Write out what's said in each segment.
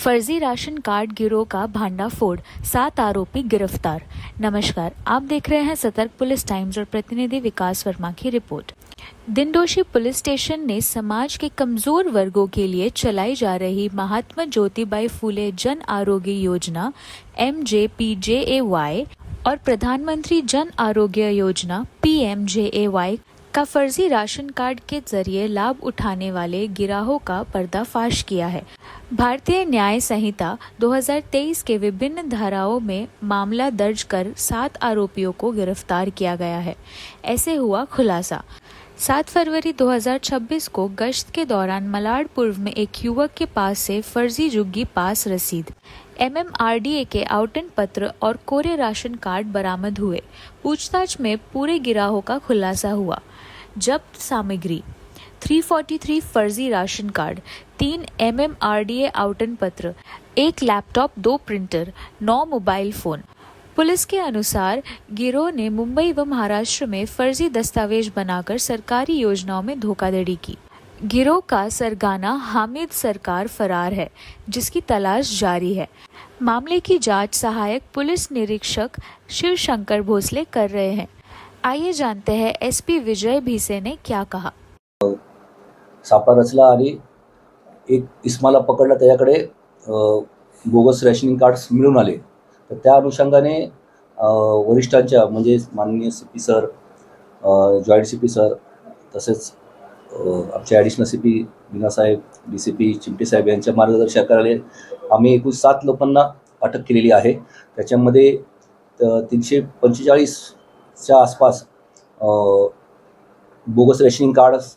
फर्जी ration card गिरोह का भांडाफोड़, 7 आरोपी गिरफ्तार। नमस्कार, आप देख रहे हैं सतर्क पुलिस टाइम्स और प्रतिनिधि विकास वर्मा की रिपोर्ट। दिंडोशी पुलिस स्टेशन ने समाज के कमजोर वर्गों के लिए चलाई जा रही महात्मा ज्योतिबाई फूले जन आरोग्य योजना MJPJAY और प्रधानमंत्री जन आरोग्य योजना PMJAY का फर्जी राशन कार्ड के जरिए लाभ उठाने वाले गिरोहों का पर्दाफाश किया है। भारतीय न्याय संहिता 2023 के विभिन्न धाराओं में मामला दर्ज कर 7 आरोपियों को गिरफ्तार किया गया है। ऐसे हुआ खुलासा। 7 फरवरी 2026 को गश्त के दौरान मलाड पूर्व में एक युवक के पास से फर्जी जुग्गी पास रसीद, MMRDA के आवंटन पत्र और कोरे राशन कार्ड बरामद हुए। पूछताछ में पूरे गिरोह का खुलासा हुआ। जब्त सामग्री 343 फर्जी राशन कार्ड, 3 MMRDA आवंटन पत्र, 1 laptop, 2 printer, 9 mobile phone. Police के अनुसार गिरोह ने मुंबई व महाराष्ट्र में फर्जी दस्तावेज बनाकर सरकारी योजनाओं में धोखाधड़ी की। गिरोह का सरगना हामिद सरकार फरार है, जिसकी तलाश जारी है। मामले की जांच सहायक पुलिस निरीक्षक शिव शंकर भोसले कर रहे हैं। आइए जानते हैं SP विजय भिसे ने क्या कहा। सापळा रचला आणि एक इस्माला पकडला, त्याच्याकडे बोगस रॅशनिंग कार्ड्स मिळून आले। तर त्या अनुषंगाने वरिष्ठांच्या म्हणजे माननीय CP sir, joint CP sir, तसेच आमचे ॲडिशनल CP मीनासाहेब, DCP चिमटे साहेब यांच्या मार्गदर्शनाखाली आम्ही एकूण 7 लोकांना अटक केलेली आहे। त्याच्यामध्ये 345च्या आसपास बोगस रेशनिंग कार्ड्स,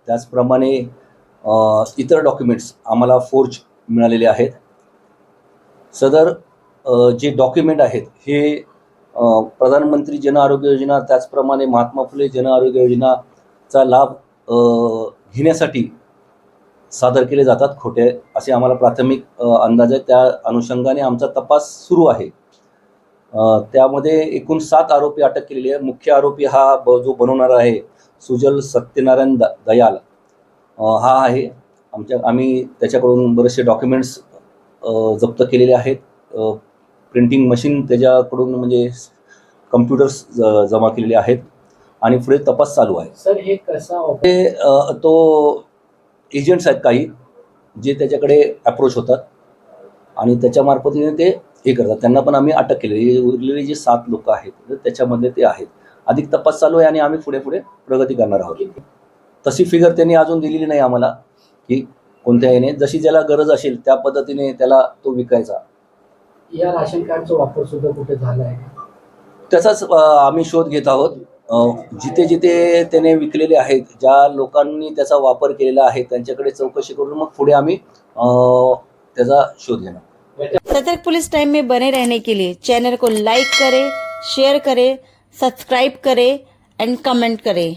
त्याचप्रमाणे इतर डॉक्युमेंट्स आम्हाला फोर्ज मिळालेले आहेत। सदर जे डॉक्युमेंट आहेत हे प्रधानमंत्री जन आरोग्य योजना, त्याचप्रमाणे महात्मा फुले जन आरोग्य योजनाचा लाभ घेण्यासाठी सादर केले जातात खोटे, असे आम्हाला प्राथमिक अंदाज आहे। त्या अनुषंगाने आमचा तपास सुरू आहे। त्यामध्ये एकूण 7 आरोपी अटक केलेली आहे। मुख्य आरोपी हा जो बनवणारा आहे सुजल सत्यनारायण दयाल हा आहे। आम्ही त्याच्याकडून बरेचसे डॉक्युमेंट्स जप्त केलेले आहेत। प्रिंटिंग मशीन त्याच्याकडून म्हणजे कम्प्युटर्स जमा केलेले आहेत आणि पुढे तपास चालू आहे। सर, हे कसा तो एजंट्स आहेत काही, जे त्याच्याकडे अप्रोच होतात आणि त्याच्या मार्फतीने ते हे करतात। त्यांना पण आम्ही अटक केलेली। उरलेले जे 7 लोक आहेत त्याच्यामध्ये ते आहेत। अधिक तपास चालू आहे आणि आम्ही पुढे प्रगती करणार आहोत। तशी फिगर त्यांनी अजून दिलेली नाही आम्हाला की कोणत्या याने, जशी ज्याला गरज असेल त्या पद्धतीने त्याला तो विकायचा। या राशन कार्डचा वापर सुद्धा कुठे झाला आहे त्याचाच आम्ही शोध घेत आहोत। जिथे जिथे त्याने विकलेले आहेत, ज्या लोकांनी त्याचा वापर केलेला आहे त्यांच्याकडे चौकशी करून मग पुढे आम्ही त्याचा शोध घेणार। सतर्क पुलिस टाइम में बने रहने के लिए चैनल को लाइक करें, शेयर करें, सब्सक्राइब करें एंड कमेंट करें।